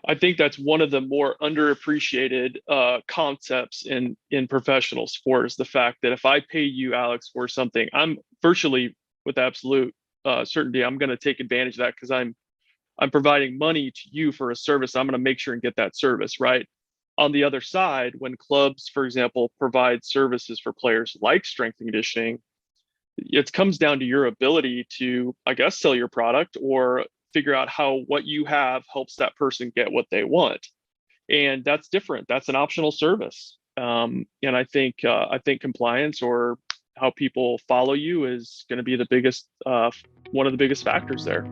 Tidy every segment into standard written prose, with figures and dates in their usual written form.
I think that's one of the more underappreciated concepts in professional sports. The fact that if I pay you, Alex, for something, I'm virtually with absolute certainty I'm going to take advantage of that because I'm providing money to you for a service. I'm going to make sure and get that service right. On the other side, when clubs, for example, provide services for players like strength and conditioning, it comes down to your ability to, I guess, sell your product or figure out how what you have helps that person get what they want. And that's different. That's an optional service. And I think compliance or how people follow you is going to be the biggest, one of the biggest factors there.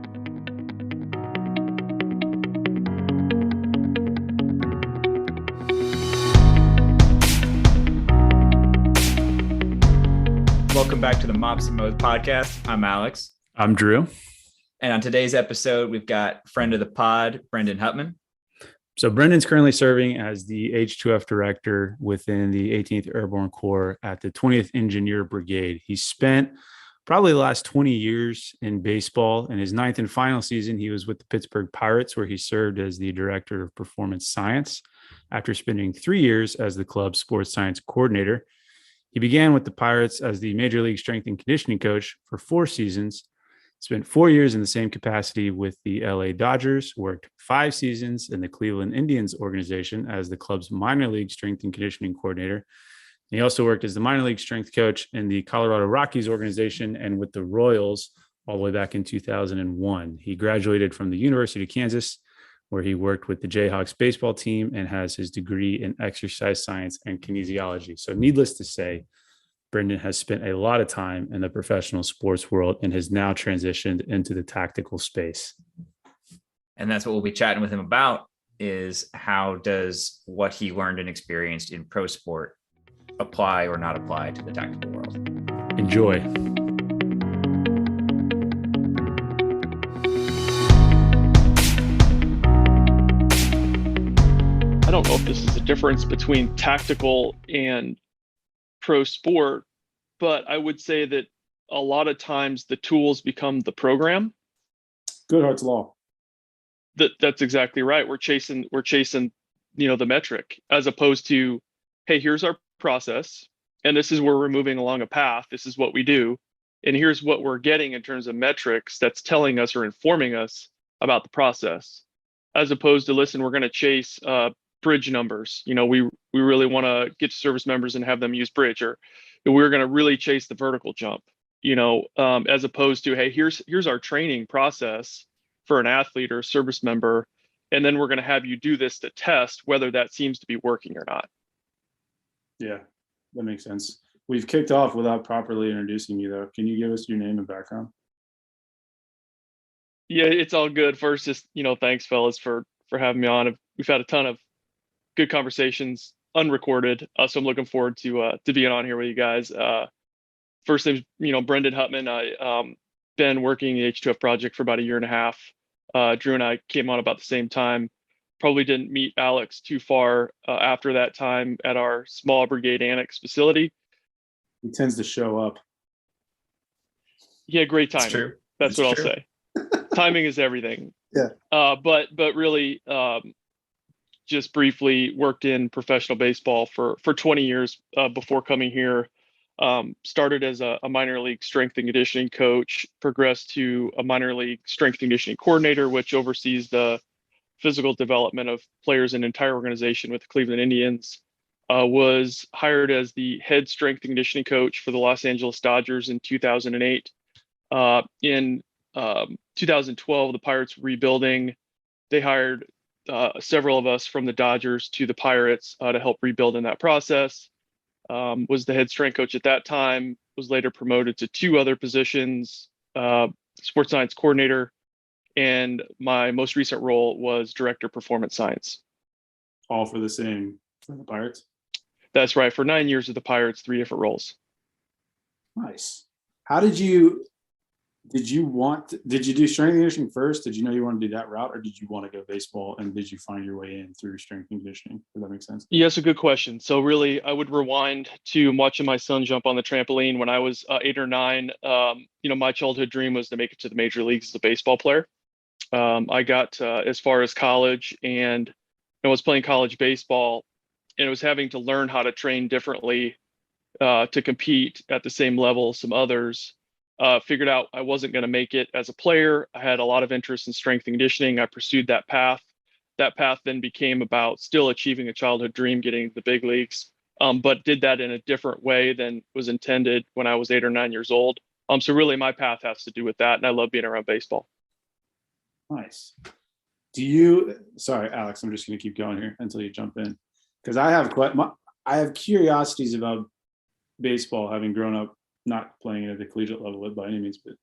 Welcome back to the Mops and Modes podcast. I'm Alex. I'm Drew. And on today's episode, we've got friend of the pod, Brendon Huttmann. So Brendon's currently serving as the H2F director within the 18th Airborne Corps at the 20th Engineer Brigade. He spent probably the last 20 years in baseball. In his ninth and final season, he was with the Pittsburgh Pirates, where he served as the director of performance science. After spending 3 years as the club's sports science coordinator, he began with the Pirates as the Major League strength and conditioning coach for 4 seasons, spent 4 years in the same capacity with the LA Dodgers, worked 5 seasons in the Cleveland Indians organization as the club's minor league strength and conditioning coordinator. He also worked as the minor league strength coach in the Colorado Rockies organization and with the Royals all the way back in 2001. He graduated from the University of Kansas, where he worked with the Jayhawks baseball team and has his degree in exercise science and kinesiology. So needless to say, Brendon has spent a lot of time in the professional sports world and has now transitioned into the tactical space. And that's what we'll be chatting with him about, is how does what he learned and experienced in pro sport apply or not apply to the tactical world. Enjoy. I don't know if this is a difference between tactical and pro sport, but I would say that a lot of times the tools become the program. Goodhart's law. That's exactly right. We're chasing, the metric, as opposed to, hey, here's our process, and this is where we're moving along a path. This is what we do, and here's what we're getting in terms of metrics that's telling us or informing us about the process, as opposed to, listen, we're going to chase bridge numbers. We really want to get to service members and have them use bridge, or we're going to really chase the vertical jump, as opposed to, hey, here's our training process for an athlete or a service member, and then we're going to have you do this to test whether that seems to be working or not. Yeah, that makes sense. We've kicked off without properly introducing you, though. Can you give us your name and background? Yeah, it's all good. First, just, thanks, fellas, for having me on. We've had a ton of good conversations, unrecorded. So I'm looking forward to being on here with you guys. First name's, Brendon Huttmann. I been working the H2F project for about a year and a half. Drew and I came on about the same time. Probably didn't meet Alex too far after that time at our small brigade annex facility. He tends to show up. Yeah, great timing. That's true. That's what I'll say. Timing is everything. Yeah. But really, just briefly worked in professional baseball for 20 years before coming here. Started as a minor league strength and conditioning coach, progressed to a minor league strength and conditioning coordinator, which oversees the physical development of players in an entire organization with the Cleveland Indians. Was hired as the head strength and conditioning coach for the Los Angeles Dodgers in 2008. In 2012, the Pirates were rebuilding. They hired several of us from the Dodgers to the Pirates to help rebuild in that process. Was the head strength coach at that time, was later promoted to 2 other positions, sports science coordinator, and my most recent role was director of performance science. All for the Pirates? That's right. For 9 years with the Pirates, 3 different roles. Nice. How did you do strength and conditioning first? Did you know you wanted to do that route, or did you want to go baseball, and did you find your way in through strength and conditioning? Does that make sense? Yes, a good question. So really, I would rewind to watching my son jump on the trampoline when I was 8 or 9. My childhood dream was to make it to the major leagues as a baseball player. I got as far as college, and I was playing college baseball, and I was having to learn how to train differently to compete at the same level as some others. Figured out I wasn't going to make it as a player. I had a lot of interest in strength and conditioning. I pursued that path. That path then became about still achieving a childhood dream, getting to the big leagues, but did that in a different way than was intended when I was 8 or 9 years old. So really, my path has to do with that, and I love being around baseball. Nice. Sorry, Alex, I'm just going to keep going here until you jump in, because I have curiosities about baseball, having grown up not playing at the collegiate level by any means, but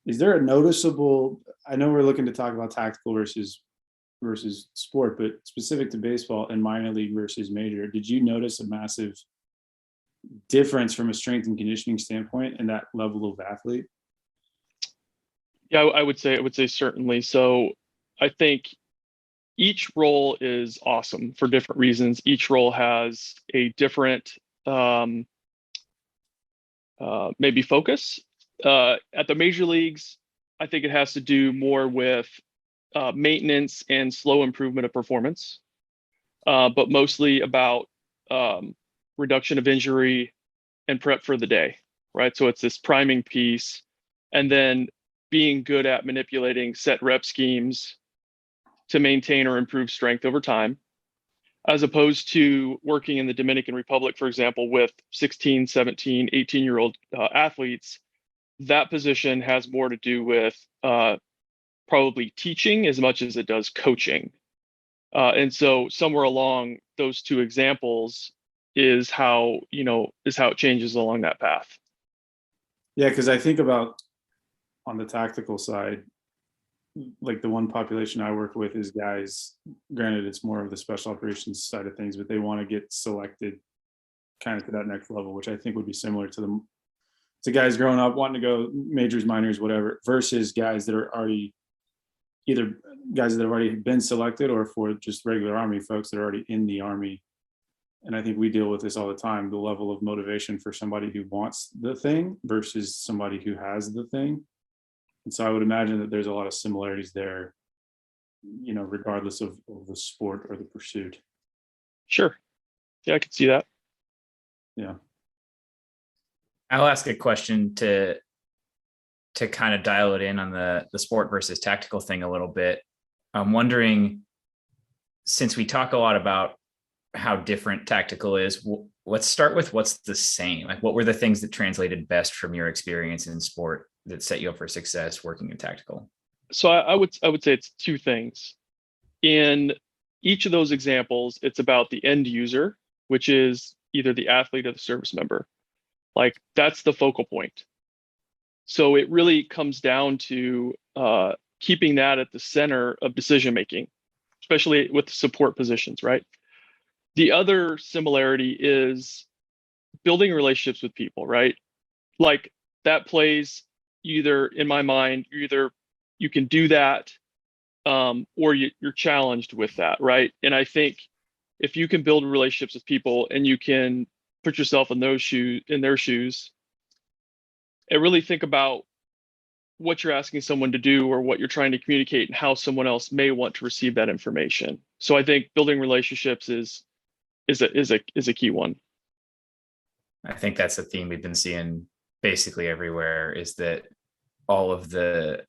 is there a noticeable, I know we're looking to talk about tactical versus sport, but specific to baseball and minor league versus major, did you notice a massive difference from a strength and conditioning standpoint in that level of athlete? Yeah, I would say certainly. So I think each role is awesome for different reasons. Each role has a different maybe focus. At the major leagues, I think it has to do more with maintenance and slow improvement of performance, but mostly about reduction of injury and prep for the day, right? So it's this priming piece, and then being good at manipulating set rep schemes to maintain or improve strength over time, as opposed to working in the Dominican Republic, for example, with 16, 17, 18-year-old athletes. That position has more to do with probably teaching as much as it does coaching. And so somewhere along those two examples is how it changes along that path. Yeah, because I think about on the tactical side, like the one population I work with is guys, granted it's more of the special operations side of things, but they want to get selected kind of to that next level, which I think would be similar to guys growing up wanting to go majors, minors, whatever, versus guys that are already either guys that have already been selected or for just regular Army folks that are already in the Army. And I think we deal with this all the time, the level of motivation for somebody who wants the thing versus somebody who has the thing. And so I would imagine that there's a lot of similarities there, regardless of the sport or the pursuit. Sure. Yeah, I could see that. Yeah. I'll ask a question to kind of dial it in on the sport versus tactical thing a little bit. I'm wondering, since we talk a lot about how different tactical is, let's start with what's the same. Like, what were the things that translated best from your experience in sport that set you up for success working in tactical? So I would say it's two things. In each of those examples, it's about the end user, which is either the athlete or the service member. Like, that's the focal point. So it really comes down to keeping that at the center of decision making, especially with support positions, right? The other similarity is building relationships with people, right? Like, that plays either, in my mind, you can do that or you're challenged with that, right? And I think if you can build relationships with people and you can put yourself in their shoes, and really think about what you're asking someone to do or what you're trying to communicate and how someone else may want to receive that information. So I think building relationships is a key one. I think that's a theme we've been seeing basically everywhere, is that all of the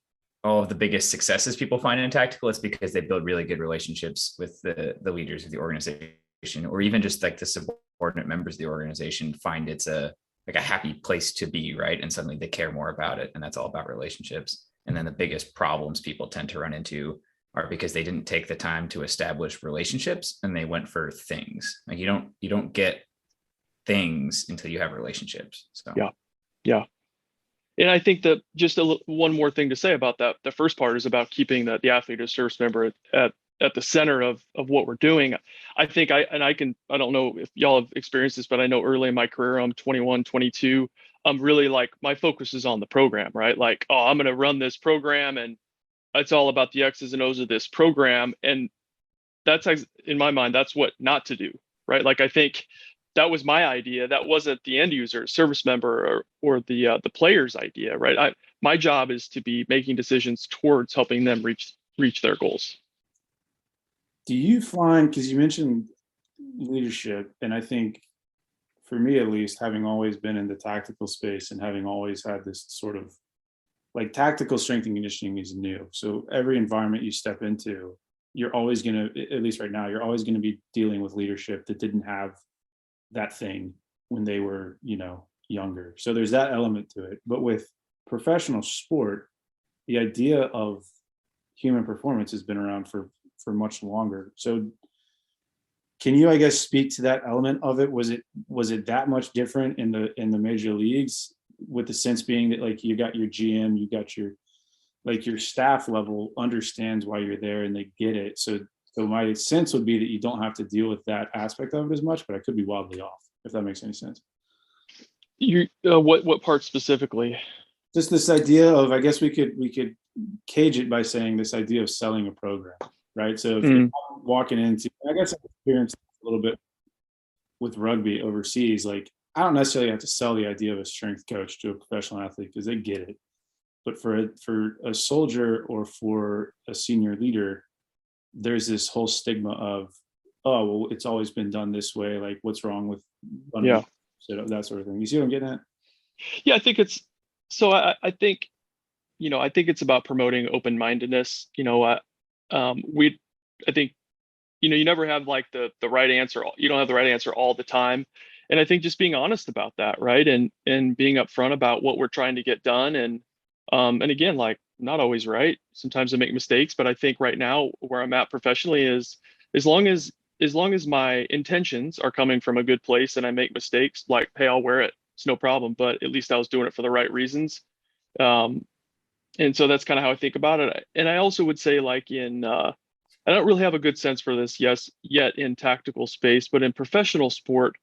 biggest successes people find in tactical, it's because they build really good relationships with the leaders of the organization, or even just like the subordinate members of the organization find it's a happy place to be, right? And suddenly they care more about it, and that's all about relationships. And then the biggest problems people tend to run into are because they didn't take the time to establish relationships and they went for things. Like, you don't get things until you have relationships. So yeah. And I think that just one more thing to say about that, the first part is about keeping the athlete or service member at the center of what we're doing. I think I don't know if y'all have experienced this, but I know early in my career, I'm 21, 22. I'm really like, my focus is on the program, right? Like, oh, I'm going to run this program and it's all about the X's and O's of this program. And that's, in my mind, that's what not to do, right? Like, I think that was my idea. That wasn't the end user, service member, or the player's idea, right? My job is to be making decisions towards helping them reach their goals. Do you find, because you mentioned leadership, and I think for me at least, having always been in the tactical space and having always had this sort of like tactical strength and conditioning is new. So every environment you step into, you're always going to, at least right now, you're always going to be dealing with leadership that didn't have that thing when they were, younger. So there's that element to it. But with professional sport, the idea of human performance has been around for much longer. So can you, I guess, speak to that element of it? Was it that much different in the major leagues, with the sense being that like you got your GM, you got your staff level understands why you're there and they get it. So my sense would be that you don't have to deal with that aspect of it as much, but I could be wildly off, if that makes any sense. You what part specifically? Just this idea of, I guess we could cage it by saying this idea of selling a program, right? So if you're walking into, I guess I've experienced a little bit with rugby overseas, like I don't necessarily have to sell the idea of a strength coach to a professional athlete because they get it. But for a soldier or for a senior leader, there's this whole stigma of, oh, well, it's always been done this way. Like, what's wrong with that sort of thing? You see what I'm getting at? Yeah, I think it's so. I think it's about promoting open-mindedness. I think you never have like the right answer. You don't have the right answer all the time. And I think just being honest about that, right? And being upfront about what we're trying to get done. And again, like not always right. Sometimes I make mistakes, but I think right now where I'm at professionally is as long as my intentions are coming from a good place and I make mistakes, like, hey, I'll wear it. It's no problem. But at least I was doing it for the right reasons. And so that's kind of how I think about it. And I also would say, like I don't really have a good sense for this yet in tactical space, but in professional sport,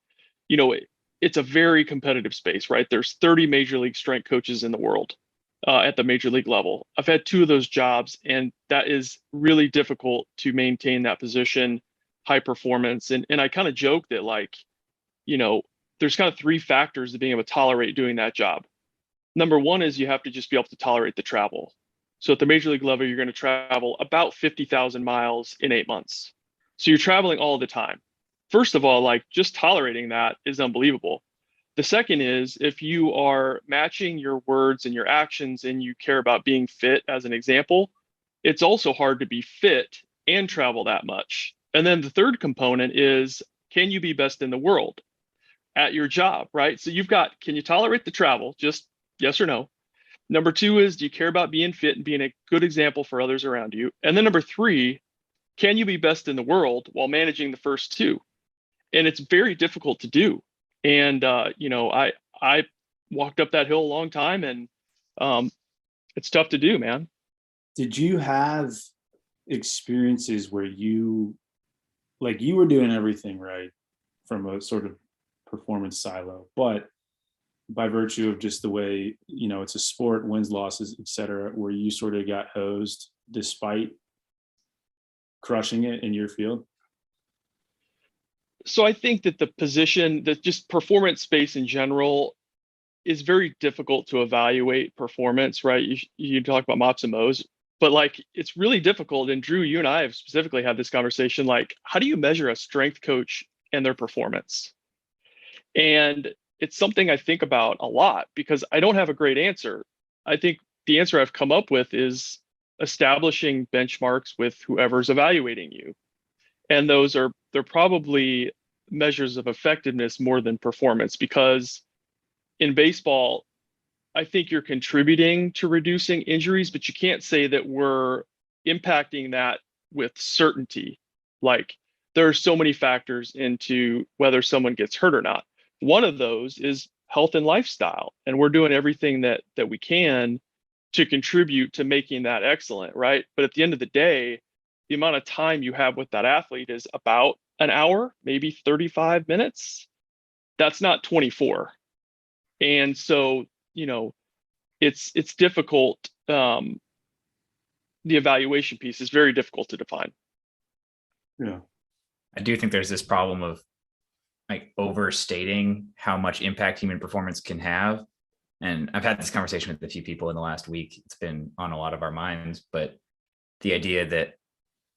it's a very competitive space, right? There's 30 major league strength coaches in the world at the major league level. I've had 2 of those jobs, and that is really difficult to maintain that position, high performance. And I kind of joke that there's kind of 3 factors to being able to tolerate doing that job. Number 1 is you have to just be able to tolerate the travel. So at the major league level, you're going to travel about 50,000 miles in 8 months. So you're traveling all the time. First of all, like just tolerating that is unbelievable. The second is if you are matching your words and your actions and you care about being fit, as an example, it's also hard to be fit and travel that much. And then the third component is, can you be best in the world at your job, right? So you've got, can you tolerate the travel? Just yes or no. Number 2 is, do you care about being fit and being a good example for others around you? And then number 3, can you be best in the world while managing the first 2? And it's very difficult to do. And I walked up that hill a long time, and it's tough to do, man. Did you have experiences where you were doing everything right from a sort of performance silo, but by virtue of just the way, it's a sport, wins, losses, et cetera, where you sort of got hosed despite crushing it in your field? So I think that the position, that just performance space in general, is very difficult to evaluate performance, right? You talk about mops and mo's, but like it's really difficult. And Drew, you and I have specifically had this conversation, like, how do you measure a strength coach and their performance? And it's something I think about a lot because I don't have a great answer. I think the answer I've come up with is establishing benchmarks with whoever's evaluating you. And they're probably measures of effectiveness more than performance, because in baseball, I think you're contributing to reducing injuries, but you can't say that we're impacting that with certainty. Like there are so many factors into whether someone gets hurt or not. One of those is health and lifestyle, and we're doing everything that we can to contribute to making that excellent, right? But at the end of the day, the amount of time you have with that athlete is about an hour, maybe 35 minutes. That's not 24. And so, it's difficult. The evaluation piece is very difficult to define. Yeah. I do think there's this problem of like overstating how much impact human performance can have. And I've had this conversation with a few people in the last week. It's been on a lot of our minds, but the idea that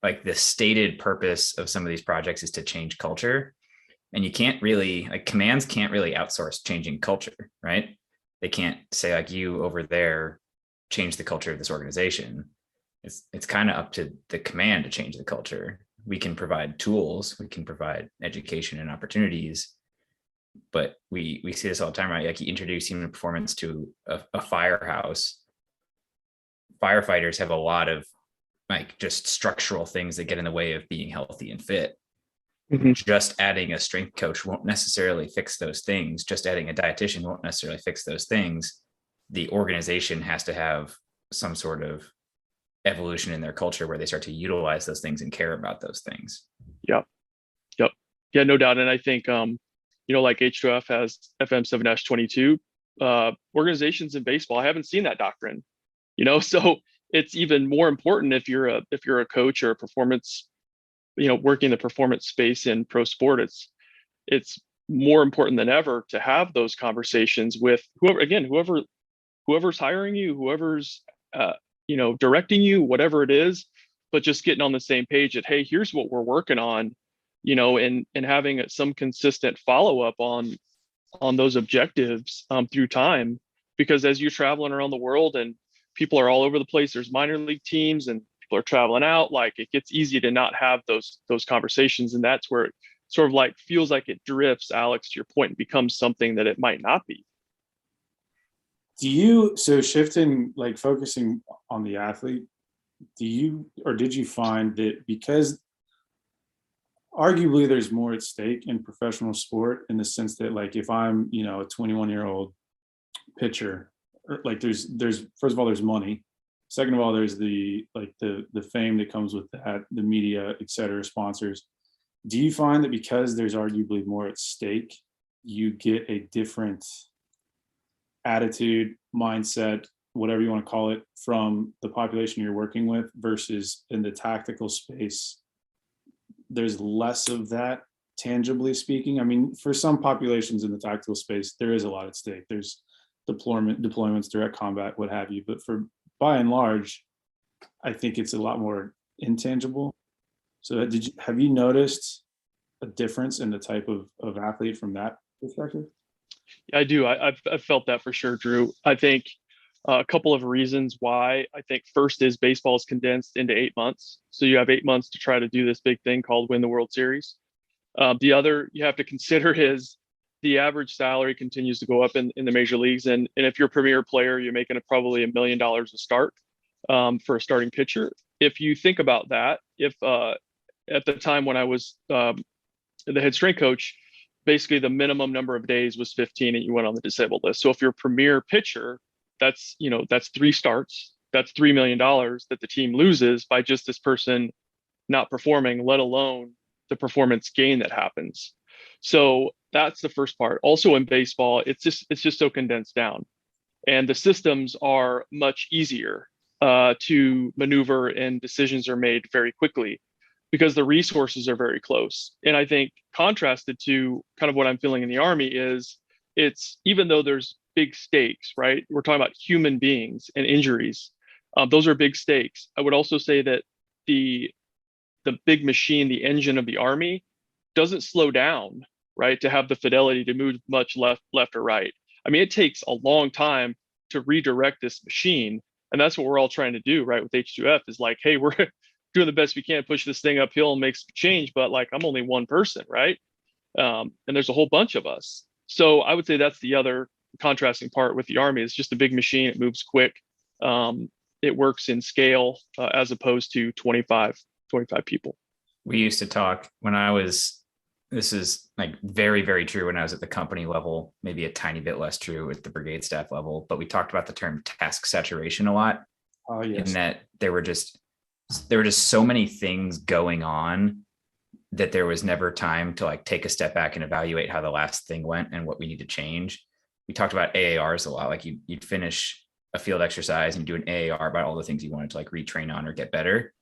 like the stated purpose of some of these projects is to change culture. And you can't really, like, commands can't really outsource changing culture, right? They can't say like, you over there change the culture of this organization. It's kind of up to the command to change the culture. We can provide tools, we can provide education and opportunities, but we see this all the time, right? Like, you introduce human performance to a firehouse. Firefighters have a lot of like just structural things that get in the way of being healthy and fit. Mhm. Just adding a strength coach won't necessarily fix those things. Just adding a dietitian won't necessarily fix those things. The organization has to have some sort of evolution in their culture where they start to utilize those things and care about those things. Yep. Yeah, no doubt. And I think, like H2F has FM7-22, organizations in baseball, I haven't seen that doctrine, so it's even more important if you're a coach or a performance, working the performance space in pro sport. It's more important than ever to have those conversations with whoever's hiring you, whoever's, directing you, whatever it is, but just getting on the same page that, hey, here's what we're working on, and having some consistent follow-up on those objectives through time. Because as you're traveling around the world and people are all over the place, there's minor league teams and people are traveling out, like, it gets easy to not have those conversations. And that's where it sort of like feels like it drifts, Alex, to your point, and becomes something that it might not be. So shifting, like focusing on the athlete, did you find that because arguably there's more at stake in professional sport, in the sense that, like, if I'm, a 21-year-old pitcher, like there's first of all, there's money. Second of all, there's the fame that comes with that, the media, et cetera, sponsors. Do you find that because there's arguably more at stake, you get a different attitude, mindset, whatever you want to call it, from the population you're working with, versus in the tactical space, there's less of that, tangibly speaking? I mean, for some populations in the tactical space, there is a lot at stake. There's deployments, direct combat, what have you. But by and large, I think it's a lot more intangible. So have you noticed a difference in the type of athlete from that perspective? Yeah, I do. I've felt that for sure, Drew. I think a couple of reasons why. I think first is baseball is condensed into 8 months. So you have 8 months to try to do this big thing called win the World Series. The other you have to consider is the average salary continues to go up in the major leagues. And if you're a premier player, you're making probably $1 million a start for a starting pitcher. If you think about that, if at the time when I was the head strength coach, basically the minimum number of days was 15 and you went on the disabled list. So if you're a premier pitcher, that's 3 starts, that's $3 million that the team loses by just this person not performing, let alone the performance gain that happens. So that's the first part. Also in baseball, it's just so condensed down, and the systems are much easier to maneuver, and decisions are made very quickly because the resources are very close. And I think contrasted to kind of what I'm feeling in the Army is, it's, even though there's big stakes, right? We're talking about human beings and injuries. Those are big stakes. I would also say that the big machine, the engine of the Army, doesn't slow down, right, to have the fidelity to move much left or right. I mean, it takes a long time to redirect this machine. And that's what we're all trying to do, right, with H2F, is like, hey, we're doing the best we can, push this thing uphill and make some change. But like, I'm only one person, right? And there's a whole bunch of us. So I would say that's the other contrasting part with the Army. It's just a big machine. It moves quick. It works in scale as opposed to 25 people. We used to talk this is like very, very true when I was at the company level, maybe a tiny bit less true at the brigade staff level, but we talked about the term task saturation a lot. Oh, yes. In that there were just so many things going on that there was never time to like take a step back and evaluate how the last thing went and what we need to change. We talked about AARs a lot. Like you'd finish a field exercise and do an AAR about all the things you wanted to like retrain on or get better.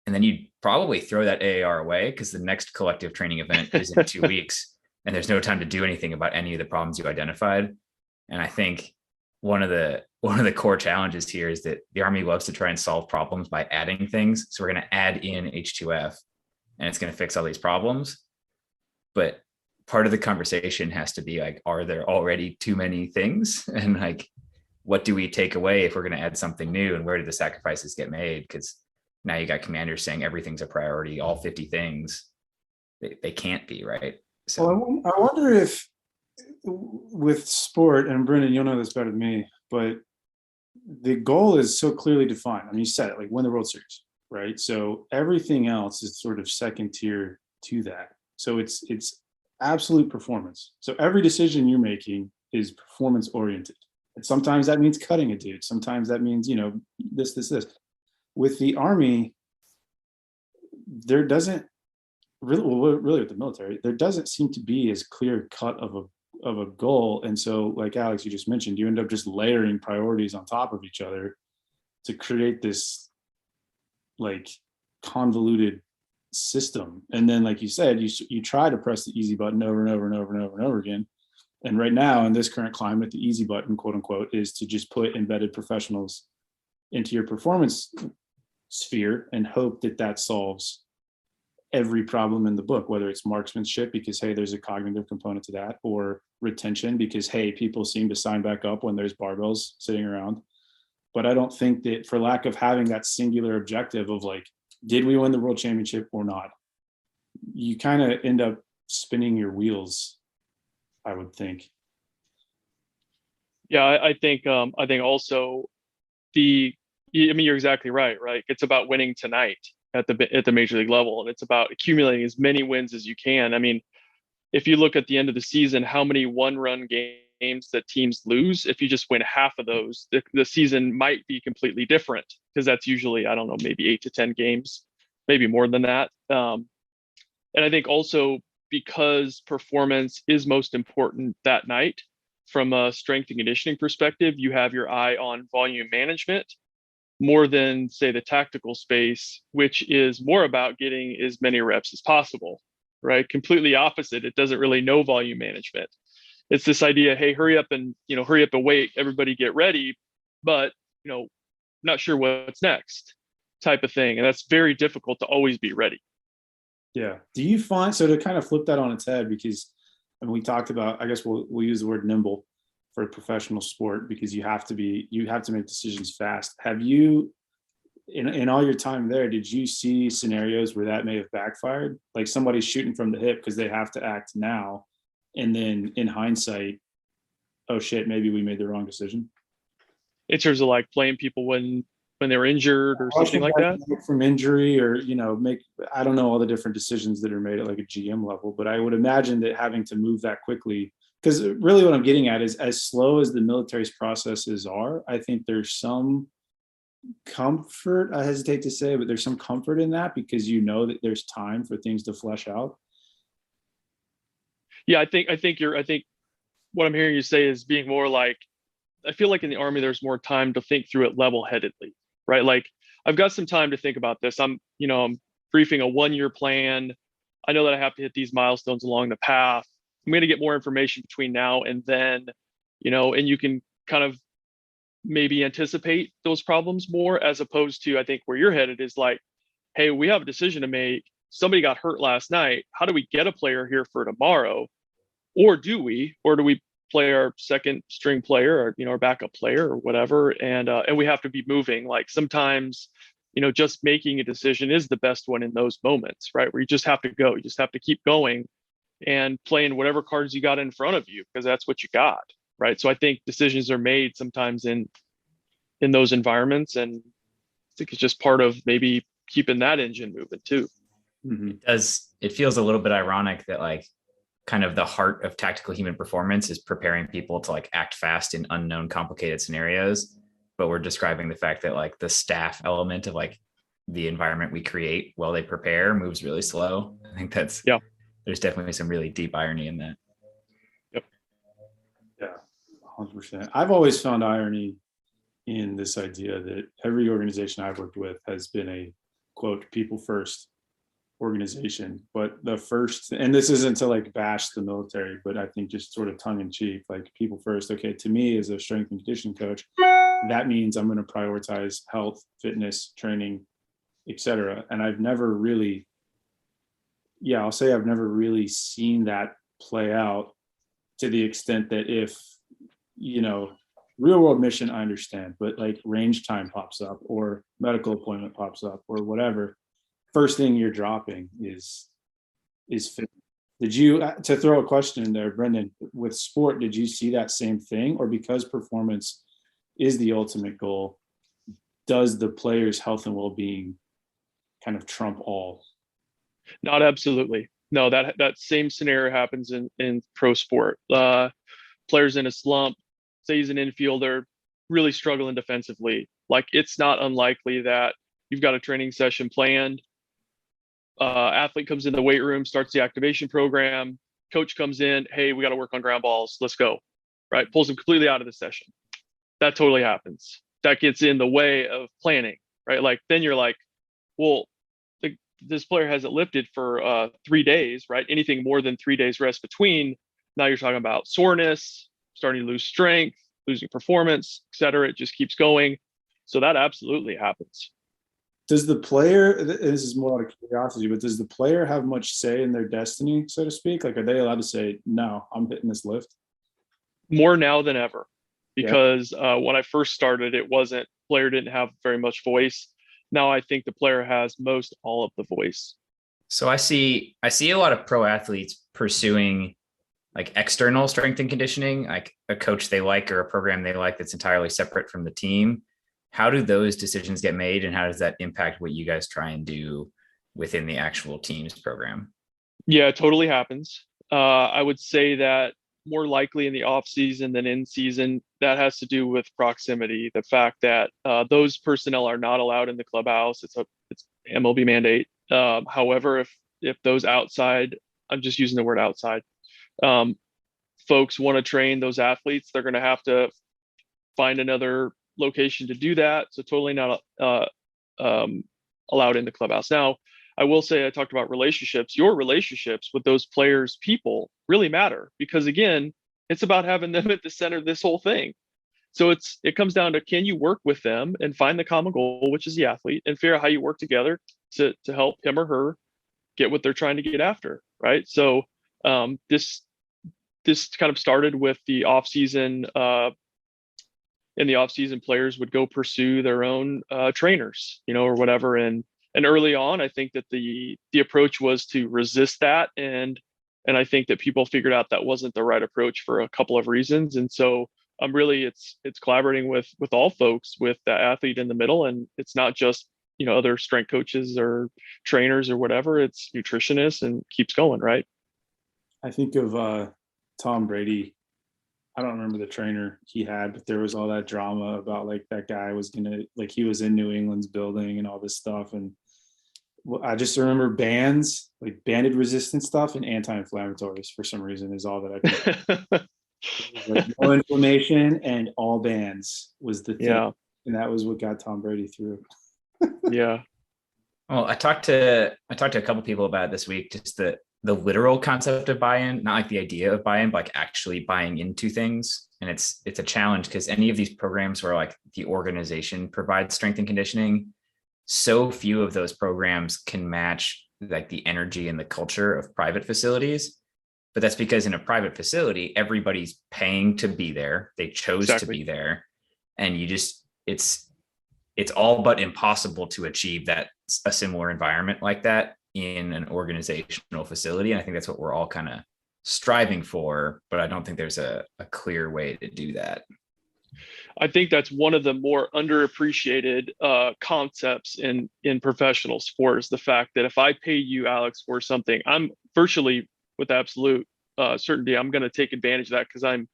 And then you'd probably throw that AAR away because the next collective training event is in 2 weeks. and there's no time to do anything about any of the problems you identified. And I think one of the core challenges here is that the Army loves to try and solve problems by adding things. So we're going to add in H2F and it's going to fix all these problems. But part of the conversation has to be like, are there already too many things? And like, what do we take away if we're going to add something new, and where do the sacrifices get made? Because now you got commanders saying everything's a priority, all 50 things. They can't be, right? So Well, I wonder if with sport, and Brendon, you'll know this better than me, but the goal is so clearly defined. I mean, you said it, like win the World Series, right? So everything else is sort of second tier to that. So it's absolute performance. So every decision you're making is performance oriented. And sometimes that means cutting a dude. Sometimes that means, this. With the Army, there doesn't really with the military, there doesn't seem to be as clear cut of a goal. And so, like Alex, you just mentioned, you end up just layering priorities on top of each other to create this like convoluted system. And then, like you said, you try to press the easy button over and over and over and over and over again. And right now, in this current climate, the easy button, quote unquote, is to just put embedded professionals into your performance sphere and hope that that solves every problem in the book, whether it's marksmanship because, hey, there's a cognitive component to that, or retention because, hey, people seem to sign back up when there's barbells sitting around. But I don't think that, for lack of having that singular objective of like, did we win the world championship or not, you kind of end up spinning your wheels, I would think. Yeah, I think also you're exactly right. It's about winning tonight at the major league level, and it's about accumulating as many wins as you can. I mean, if you look at the end of the season, how many one-run games that teams lose, if you just win half of those, the season might be completely different, because that's usually, I don't know, maybe 8 to 10 games, maybe more than that. And I think also because performance is most important that night, from a strength and conditioning perspective, you have your eye on volume management more than, say, the tactical space, which is more about getting as many reps as possible, right? Completely opposite. It doesn't really know volume management. It's this idea, hey, hurry up and wait, everybody get ready, but, not sure what's next type of thing. And that's very difficult to always be ready. Yeah. Do you find, so to kind of flip that on its head, because we talked about, I guess we'll use the word nimble for a professional sport, because you have to make decisions fast. Have you, in all your time there, did you see scenarios where that may have backfired? Like somebody's shooting from the hip because they have to act now, and then in hindsight, oh shit, maybe we made the wrong decision. In terms of like playing people when they were injured or something like that? From injury, or, I don't know all the different decisions that are made at like a GM level, but I would imagine that having to move that quickly, because really what I'm getting at is, as slow as the military's processes are, I think there's some comfort, I hesitate to say, but there's some comfort in that, because that there's time for things to flesh out. Yeah, I think what I'm hearing you say is being more like, I feel like in the Army, there's more time to think through it level-headedly, right? Like, I've got some time to think about this. I'm briefing a 1-year plan. I know that I have to hit these milestones along the path. I'm going to get more information between now and then, and you can kind of maybe anticipate those problems more, as opposed to, I think where you're headed is like, hey, we have a decision to make. Somebody got hurt last night. How do we get a player here for tomorrow? Or do we play our second string player, or, our backup player or whatever? And we have to be moving. Like sometimes, just making a decision is the best one in those moments, right? Where you just have to go, you just have to keep going and playing whatever cards you got in front of you, because that's what you got, right? So I think decisions are made sometimes in those environments, and I think it's just part of maybe keeping that engine moving too. Mm-hmm. It feels a little bit ironic that like kind of the heart of tactical human performance is preparing people to like act fast in unknown, complicated scenarios, but we're describing the fact that like the staff element of like the environment we create while they prepare moves really slow. I think there's definitely some really deep irony in that. Yep. Yeah, 100%. I've always found irony in this idea that every organization I've worked with has been a, quote, people first organization, but the first, and this isn't to like bash the military, but I think just sort of tongue in cheek, like people first. Okay, to me as a strength and conditioning coach, that means I'm going to prioritize health, fitness, training, etc. And I've never really, yeah, I'll say I've never really seen that play out to the extent that if, you know, real world mission, I understand, but like range time pops up or medical appointment pops up or whatever, first thing you're dropping is fit. Did you, to throw a question in there, Brendon, with sport, did you see that same thing? Or because performance is the ultimate goal, does the player's health and well-being kind of trump all? Not absolutely. No, that same scenario happens in pro sport. Players in a slump, say he's an infielder, really struggling defensively. Like, it's not unlikely that you've got a training session planned. Athlete comes in the weight room, starts the activation program. Coach comes in, hey, we got to work on ground balls. Let's go. Right? Pulls him completely out of the session. That totally happens. That gets in the way of planning, right? Like, then you're like, well, this player hasn't lifted for 3 days, right? Anything more than 3 days rest between, now you're talking about soreness, starting to lose strength, losing performance, et cetera. It just keeps going. So that absolutely happens. Does the player, this is more out of curiosity, but does the player have much say in their destiny, so to speak? Like, are they allowed to say, no, I'm hitting this lift? More now than ever, because when I first started, it wasn't, player didn't have very much voice. Now I think the player has most all of the voice. So I see a lot of pro athletes pursuing like external strength and conditioning, like a coach they like or a program they like that's entirely separate from the team. How do those decisions get made, and how does that impact what you guys try and do within the actual team's program? Yeah, it totally happens. I would say that more likely in the off season than in season. That has to do with proximity. The fact that those personnel are not allowed in the clubhouse. It's MLB mandate. However, if those outside, I'm just using the word outside, folks want to train those athletes, they're going to have to find another location to do that. So totally not allowed in the clubhouse. Now, I will say, I talked about relationships. Your relationships with those players, people, really matter, because again, it's about having them at the center of this whole thing. So it comes down to, can you work with them and find the common goal, which is the athlete, and figure out how you work together to help him or her get what they're trying to get after, right? So this kind of started with the off season. In the off season, players would go pursue their own trainers, or whatever, and early on, I think that the approach was to resist that, and I think that people figured out that wasn't the right approach for a couple of reasons. And so really it's collaborating with all folks, with the athlete in the middle, and it's not just other strength coaches or trainers or whatever, it's nutritionists, and keeps going, right? I think of Tom Brady. I don't remember the trainer he had, but there was all that drama about like that guy was he was in New England's building and all this stuff. And I just remember bands, like banded resistant stuff and anti-inflammatories for some reason is all that I could. Like no inflammation and all bands was the thing. Yeah. And that was what got Tom Brady through. Yeah. Well, I talked to a couple people about it this week, just the literal concept of buy-in, not like the idea of buy-in, but like actually buying into things. And it's a challenge, because any of these programs where like the organization provides strength and conditioning, so few of those programs can match like the energy and the culture of private facilities. But that's because in a private facility, everybody's paying to be there. They chose to be there. And it's all but impossible to achieve a similar environment like that in an organizational facility. And I think that's what we're all kind of striving for, but I don't think there's a clear way to do that. I think that's one of the more underappreciated concepts in professional sports. The fact that if I pay you, Alex, for something, I'm virtually with absolute certainty, I'm going to take advantage of that, because I'm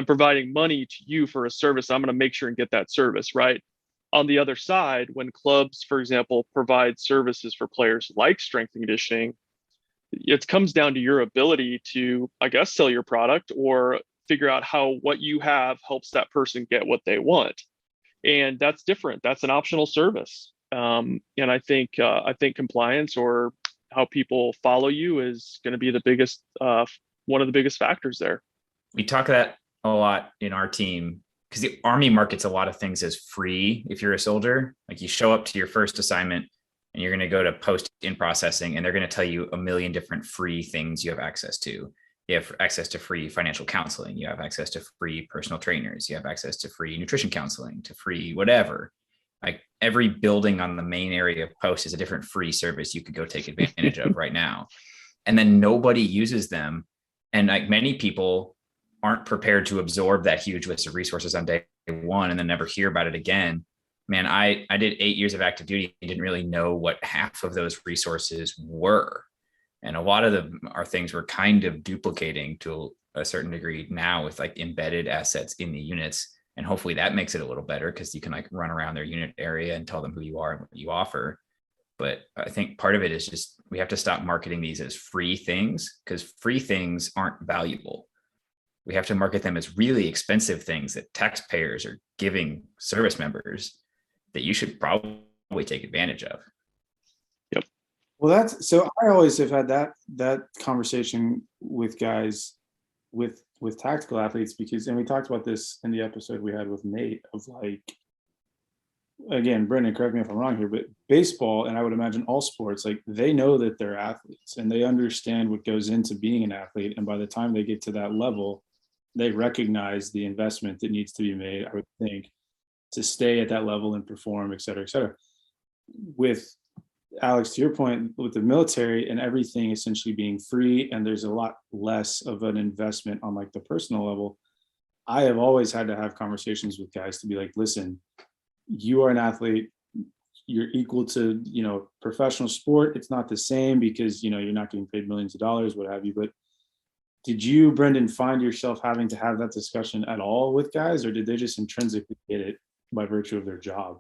providing money to you for a service. I'm going to make sure and get that service, right? On the other side, when clubs, for example, provide services for players like strength and conditioning, it comes down to your ability to, I guess, sell your product or figure out how what you have helps that person get what they want. And that's different. That's an optional service. And I think compliance or how people follow you is going to be the biggest, one of the biggest factors there. We talk that a lot in our team because the Army markets a lot of things as free. If you're a soldier, like you show up to your first assignment and you're going to go to post in processing, and they're going to tell you a million different free things you have access to. You have access to free financial counseling. You have access to free personal trainers. You have access to free nutrition counseling, to free whatever. Like every building on the main area of post is a different free service you could go take advantage of right now. And then nobody uses them. And like many people aren't prepared to absorb that huge list of resources on day one and then never hear about it again. Man, I did 8 years of active duty and didn't really know what half of those resources were. And a lot of them are things we're kind of duplicating to a certain degree now with like embedded assets in the units. And hopefully that makes it a little better because you can like run around their unit area and tell them who you are and what you offer. But I think part of it is just we have to stop marketing these as free things because free things aren't valuable. We have to market them as really expensive things that taxpayers are giving service members that you should probably take advantage of. Yep. Well, that's so I always have had that conversation with guys with tactical athletes because, and we talked about this in the episode we had with Nate of like, again, Brendon, correct me if I'm wrong here, but baseball, and I would imagine all sports, like they know that they're athletes and they understand what goes into being an athlete. And by the time they get to that level, they recognize the investment that needs to be made, I would think, to stay at that level and perform, et cetera, et cetera. With Alex, to your point, with the military and everything essentially being free, and there's a lot less of an investment on like the personal level, I have always had to have conversations with guys to be like, listen, you are an athlete, you're equal to, professional sport. It's not the same because, you're not getting paid millions of dollars, what have you. But did you, Brendon, find yourself having to have that discussion at all with guys, or did they just intrinsically get it by virtue of their job?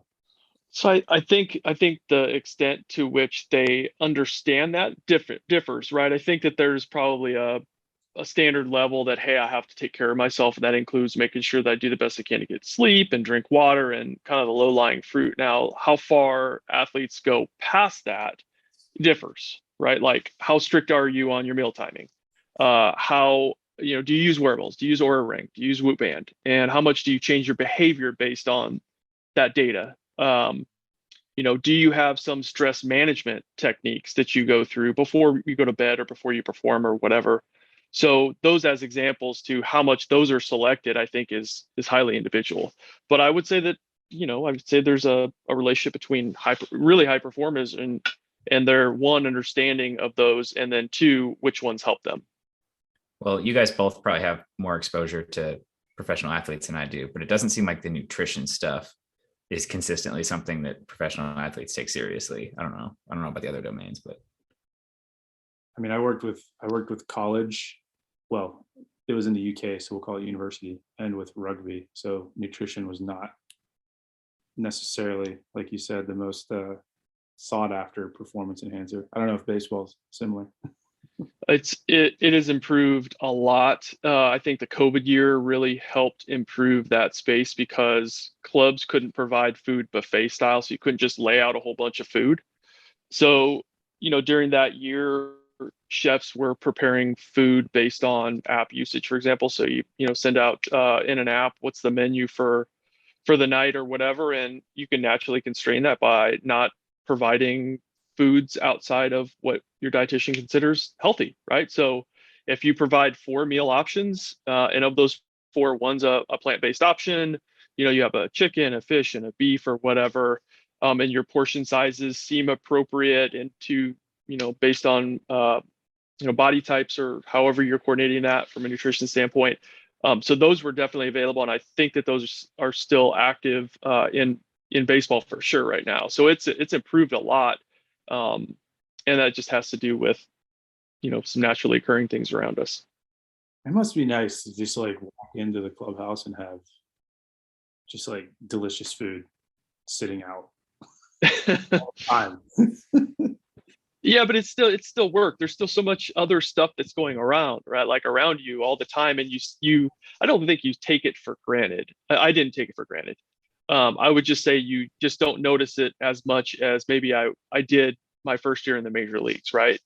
So I think the extent to which they understand that differs, right? I think that there's probably a standard level that, hey, I have to take care of myself. And that includes making sure that I do the best I can to get sleep and drink water and kind of the low-lying fruit. Now, how far athletes go past that differs, right? Like how strict are you on your meal timing? How, do you use wearables? Do you use Oura Ring? Do you use Whoop Band? And how much do you change your behavior based on that data? Do you have some stress management techniques that you go through before you go to bed or before you perform or whatever? So those as examples to how much those are selected, I think is highly individual. But I would say that, I would say there's a relationship between really high performers and their one understanding of those, and then two, which ones help them. Well, you guys both probably have more exposure to professional athletes than I do, but it doesn't seem like the nutrition stuff is consistently something that professional athletes take seriously. I don't know about the other domains, but I mean, I worked with college. Well, it was in the UK, so we'll call it university, and with rugby. So nutrition was not necessarily, like you said, the most sought after performance enhancer. I don't know if baseball's similar. It has improved a lot. I think the COVID year really helped improve that space because clubs couldn't provide food buffet style, so you couldn't just lay out a whole bunch of food. So, during that year, chefs were preparing food based on app usage, for example. So you send out in an app, what's the menu for the night or whatever, and you can naturally constrain that by not providing foods outside of what your dietitian considers healthy, right? So if you provide 4 meal options, and of those 4, one's a plant-based option, you have a chicken, a fish, and a beef or whatever, and your portion sizes seem appropriate and to, based on, body types or however you're coordinating that from a nutrition standpoint. So those were definitely available. And I think that those are still active in baseball for sure right now. So it's improved a lot. And that just has to do with, some naturally occurring things around us. It must be nice to just like walk into the clubhouse and have just like delicious food sitting out all the time. Yeah, but it's still work. There's still so much other stuff that's going around, right? Like around you all the time. And I don't think you take it for granted. I didn't take it for granted. I would just say you just don't notice it as much as maybe I did my first year in the major leagues, right?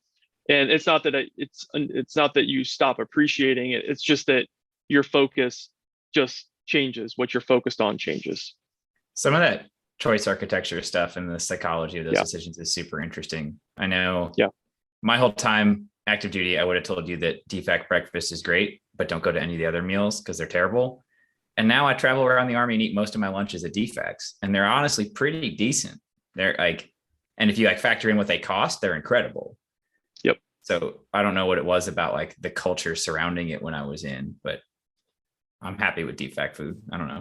And it's not that it's not that you stop appreciating it. It's just that your focus just changes. What you're focused on changes. Some of that choice architecture stuff and the psychology of those Yeah. decisions is super interesting. I know Yeah. my whole time active duty, I would have told you that DFAC breakfast is great, but don't go to any of the other meals because they're terrible. And now I travel around the Army and eat most of my lunches at DFACs, and they're honestly pretty decent. They're like, and if you like factor in what they cost, they're incredible. Yep. So I don't know what it was about like the culture surrounding it when I was in, but I'm happy with DFAC food. I don't know.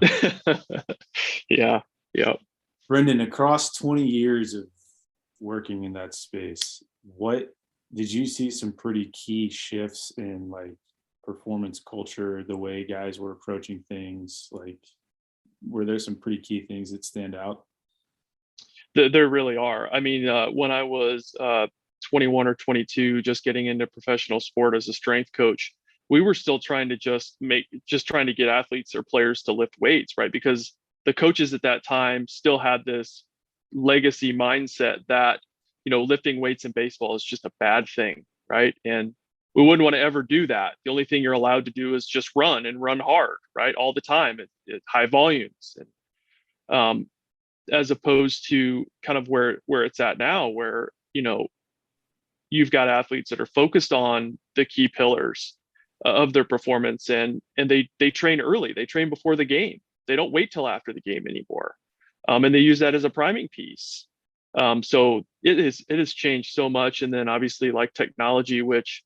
Yeah. Yeah. Brendon, across 20 years of working in that space, what did you see some pretty key shifts in like performance culture, the way guys were approaching things? Like, were there some pretty key things that stand out? There really are. I mean, when I was 21 or 22, just getting into professional sport as a strength coach, we were still trying to just trying to get athletes or players to lift weights, right? Because the coaches at that time still had this legacy mindset that, lifting weights in baseball is just a bad thing, right? And we wouldn't want to ever do that. The only thing you're allowed to do is just run and run hard, right? All the time at high volumes. And as opposed to kind of where it's at now, where, you've got athletes that are focused on the key pillars of their performance, and they train early. They train before the game. They don't wait till after the game anymore. And they use that as a priming piece. So it has changed so much. And then obviously like technology, which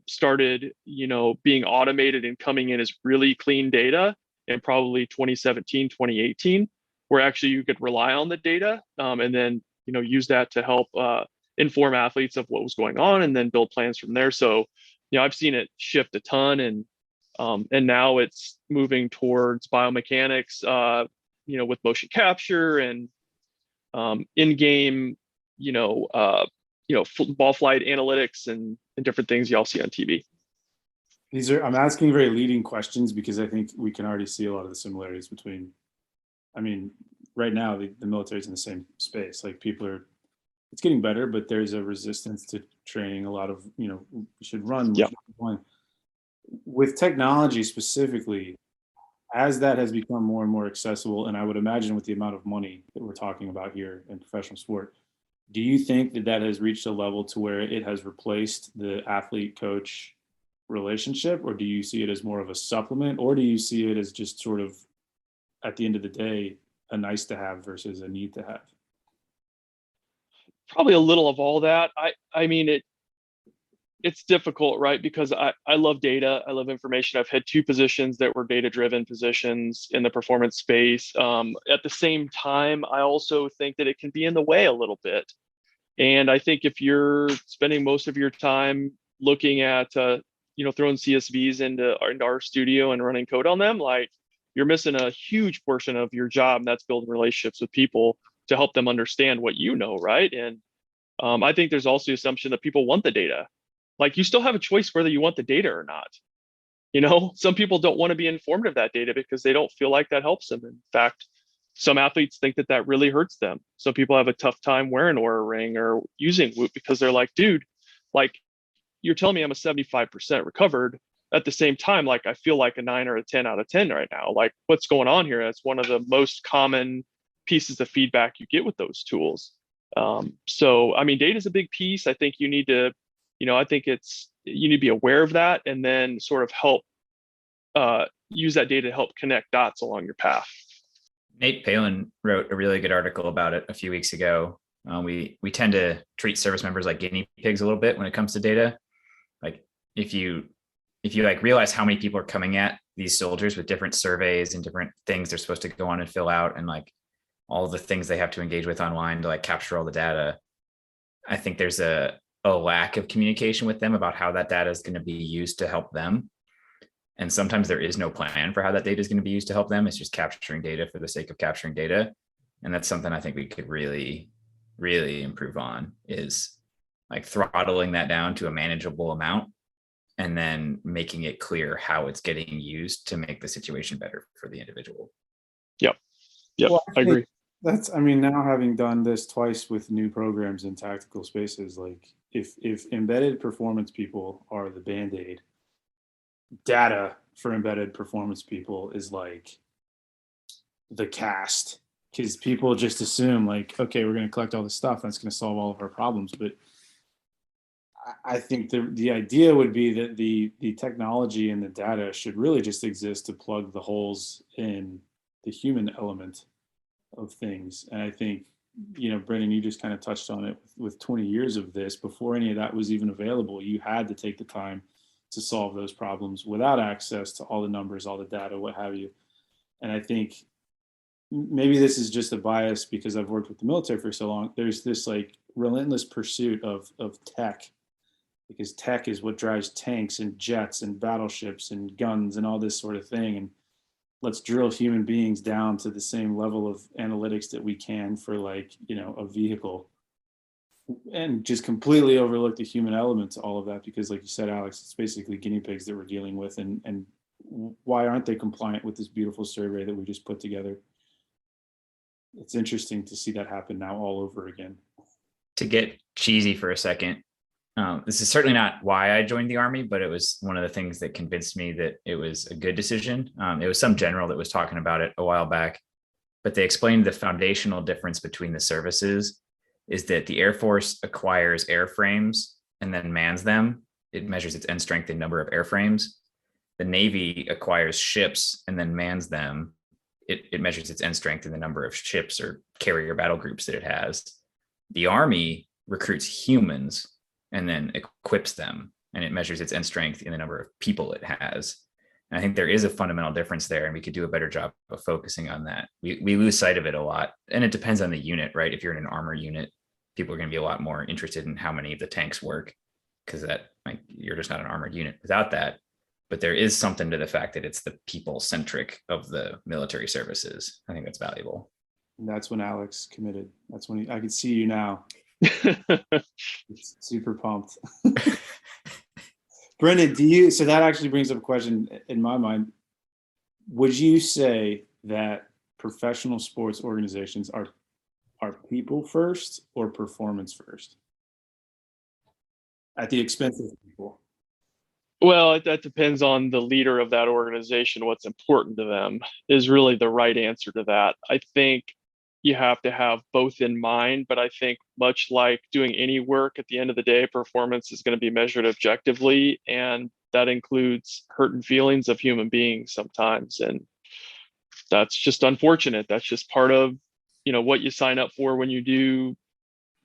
started, being automated and coming in as really clean data in probably 2017, 2018, where actually you could rely on the data, and then, use that to help inform athletes of what was going on and then build plans from there. So, I've seen it shift a ton, and now it's moving towards biomechanics, with motion capture and in-game, ball flight analytics and different things y'all see on TV. I'm asking very leading questions because I think we can already see a lot of the similarities between, right now the military's in the same space. Like it's getting better, but there's a resistance to training. A lot of, we should run. Yep. With technology specifically, as that has become more and more accessible, and I would imagine with the amount of money that we're talking about here in professional sport, do you think that has reached a level to where it has replaced the athlete-coach relationship, or do you see it as more of a supplement, or do you see it as just sort of, at the end of the day, a nice to have versus a need to have? Probably a little of all that. I mean, it's difficult, right? Because I love data. I love information. I've had two positions that were data-driven positions in the performance space. At the same time, I also think that it can be in the way a little bit. And I think if you're spending most of your time looking at, throwing CSVs into our studio and running code on them, like you're missing a huge portion of your job, and that's building relationships with people to help them understand what right? And I think there's also the assumption that people want the data. Like you still have a choice whether you want the data or not. Some people don't want to be informed of that data because they don't feel like that helps them. In fact, some athletes think that really hurts them. Some people have a tough time wearing Oura Ring or using Whoop because they're like, dude, like you're telling me I'm a 75% recovered. At the same time, like I feel like a 9 or a 10 out of 10 right now. Like what's going on here? That's one of the most common pieces of feedback you get with those tools. So, data is a big piece. I think you need to, you need to be aware of that and then sort of help use that data to help connect dots along your path. Nate Palin wrote a really good article about it a few weeks ago. We tend to treat service members like guinea pigs a little bit when it comes to data. Like if you like realize how many people are coming at these soldiers with different surveys and different things they're supposed to go on and fill out, and like all the things they have to engage with online to like capture all the data, I think there's a lack of communication with them about how that data is going to be used to help them. And sometimes there is no plan for how that data is going to be used to help them. It's just capturing data for the sake of capturing data. And that's something I think we could really, really improve on, is like throttling that down to a manageable amount and then making it clear how it's getting used to make the situation better for the individual. Yep. Well, I agree. I mean, now having done this twice with new programs in tactical spaces, like if embedded performance people are the band-aid, data for embedded performance people is like the cast, because people just assume like, okay, we're going to collect all this stuff that's going to solve all of our problems. But I think the idea would be that the technology and the data should really just exist to plug the holes in the human element of things. And I think, Brendon, you just kind of touched on it with 20 years of this. Before any of that was even available, you had to take the time to solve those problems without access to all the numbers, all the data, what have you. And I think maybe this is just a bias because I've worked with the military for so long. There's this like relentless pursuit of tech, because tech is what drives tanks and jets and battleships and guns and all this sort of thing. And let's drill human beings down to the same level of analytics that we can for like, a vehicle, and just completely overlook the human element to all of that. Because like you said, Alex, it's basically guinea pigs that we're dealing with. And why aren't they compliant with this beautiful survey that we just put together? It's interesting to see that happen now all over again. To get cheesy for a second, this is certainly not why I joined the Army, but it was one of the things that convinced me that it was a good decision. It was some general that was talking about it a while back, but they explained the foundational difference between the services is that the Air Force acquires airframes and then mans them. It measures its end strength in number of airframes. The Navy acquires ships and then mans them. It measures its end strength in the number of ships or carrier battle groups that it has. The Army recruits humans and then equips them, and it measures its end strength in the number of people it has. And I think there is a fundamental difference there, and we could do a better job of focusing on that. We lose sight of it a lot, and it depends on the unit, right? If you're in an armor unit, people are going to be a lot more interested in how many of the tanks work, because that, like, you're just not an armored unit without that. But there is something to the fact that it's the people centric of the military services. I think that's valuable. And that's when Alex committed. That's when I could see you now. It's super pumped. Brendon, so that actually brings up a question in my mind. Would you say that professional sports organizations are people first or performance first at the expense of people? Well, that depends on the leader of that organization. What's important to them is really the right answer to that. I think you have to have both in mind, but I think much like doing any work, at the end of the day, performance is going to be measured objectively, and that includes hurt and feelings of human beings sometimes. And that's just unfortunate. That's just part of, what you sign up for when you do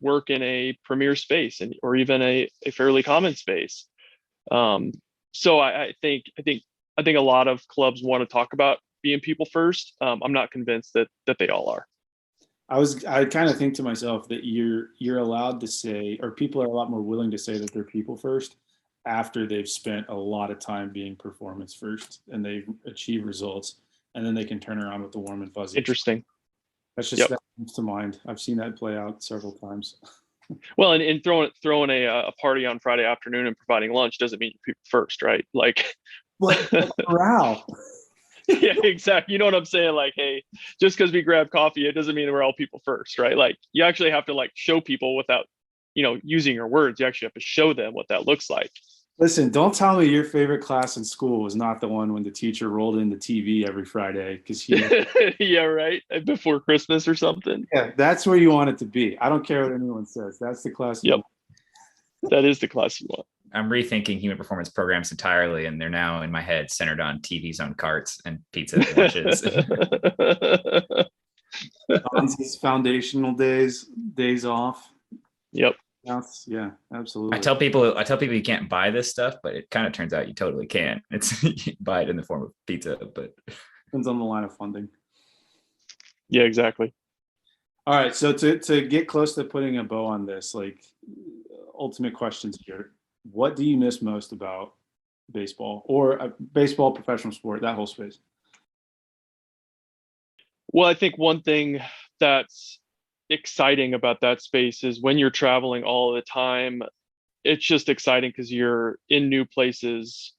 work in a premier space, or even a fairly common space. So I think a lot of clubs want to talk about being people first. I'm not convinced that they all are. I kind of think to myself that you're allowed to say, or people are a lot more willing to say that they're people first after they've spent a lot of time being performance first and they've achieved results, and then they can turn around with the warm and fuzzy. Interesting. That's just that comes to mind. I've seen that play out several times. Well, and throwing a party on Friday afternoon and providing lunch doesn't mean you're people first, right? Like, what morale? Yeah, exactly. You know what I'm saying? Like, hey, just because we grab coffee, it doesn't mean we're all people first, right? Like, you actually have to like show people without, using your words. You actually have to show them what that looks like. Listen, don't tell me your favorite class in school was not the one when the teacher rolled in the TV every Friday because he. Yeah, right. Before Christmas or something. Yeah, that's where you want it to be. I don't care what anyone says. That's the class. Yep. That is the class you want. I'm rethinking human performance programs entirely, and they're now in my head centered on TVs on carts and pizza lunches. These foundational days off. Yep. Yeah, absolutely. I tell people you can't buy this stuff, but it kind of turns out you totally can. It's you can buy it in the form of pizza, but depends on the line of funding. Yeah, exactly. All right, so to get close to putting a bow on this, like, ultimate questions here. What do you miss most about baseball, or baseball, professional sport, that whole space? Well, I think one thing that's exciting about that space is when you're traveling all the time, it's just exciting because you're in new places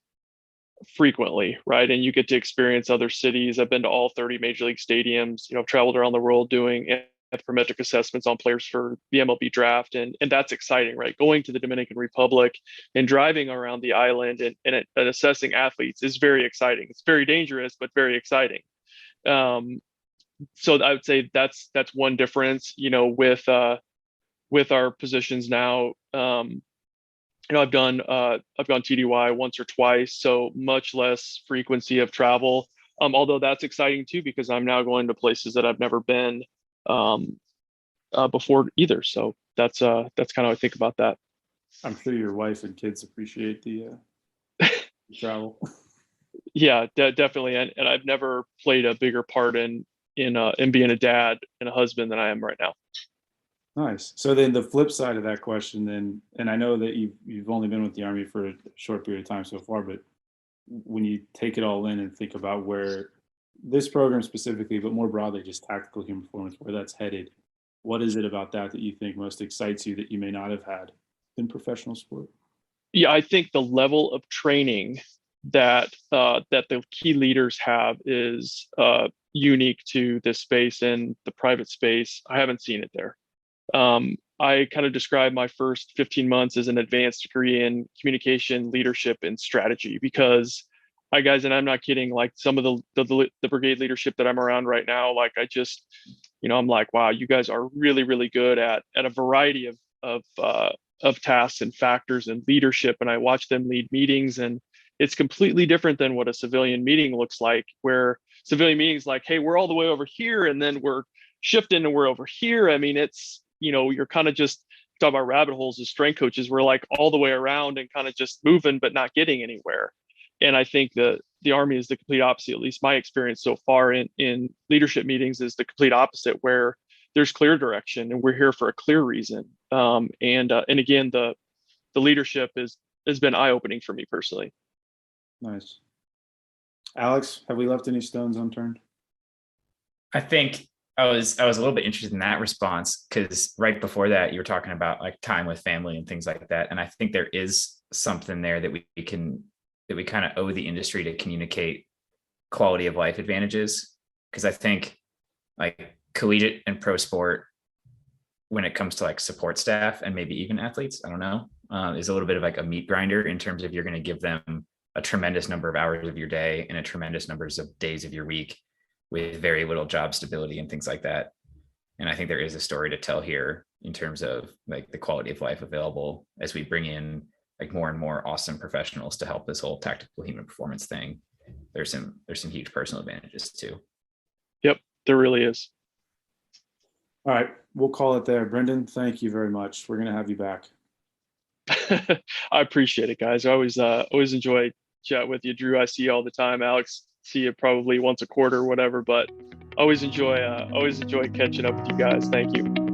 frequently, right? And you get to experience other cities. I've been to all 30 major league stadiums. I've traveled around the world doing anthropometric assessments on players for the MLB draft, and that's exciting, right? Going to the Dominican Republic and driving around the island and assessing athletes is very exciting. It's very dangerous, but very exciting. So I would say that's one difference, with our positions now. I've gone TDY once or twice, so much less frequency of travel. Although that's exciting too, because I'm now going to places that I've never been before either. So that's kind of how I think about that. I'm sure your wife and kids appreciate the travel. Yeah, definitely. And I've never played a bigger part in being a dad and a husband than I am right now. Nice. So then the flip side of that question then, and I know that you've only been with the Army for a short period of time so far, but when you take it all in and think about where this program specifically, but more broadly, just tactical human performance, where that's headed, what is it about that you think most excites you that you may not have had in professional sport? Yeah, I think the level of training that the key leaders have is unique to this space and the private space. I haven't seen it there. I kind of describe my first 15 months as an advanced degree in communication, leadership, and strategy, because guys, and I'm not kidding, like some of the brigade leadership that I'm around right now, like I just, I'm like, wow, you guys are really, really good at a variety of tasks and factors and leadership. And I watch them lead meetings, and it's completely different than what a civilian meeting looks like, where civilian meetings like, hey, we're all the way over here, and then we're shifting and we're over here. I mean, it's, you're kind of just talking about rabbit holes as strength coaches. We're like all the way around and kind of just moving, but not getting anywhere. And I think the Army is the complete opposite. At least my experience so far in leadership meetings is the complete opposite, where there's clear direction and we're here for a clear reason. And again, the leadership has been eye-opening for me personally. Nice. Alex, have we left any stones unturned? I think I was a little bit interested in that response, because right before that you were talking about like time with family and things like that. And I think there is something there that we kind of owe the industry to communicate quality of life advantages. Because I think like collegiate and pro sport, when it comes to like support staff and maybe even athletes, I don't know, is a little bit of like a meat grinder in terms of you're going to give them a tremendous number of hours of your day and a tremendous numbers of days of your week with very little job stability and things like that. And I think there is a story to tell here in terms of like the quality of life available as we bring in like more and more awesome professionals to help this whole tactical human performance thing. There's some huge personal advantages too. Yep, there really is. All right, we'll call it there. Brendon, thank you very much. We're going to have you back. I appreciate it, guys. I always enjoy chat with you, Drew. I see you all the time. Alex, see you probably once a quarter or whatever, but always enjoy catching up with you guys. Thank you.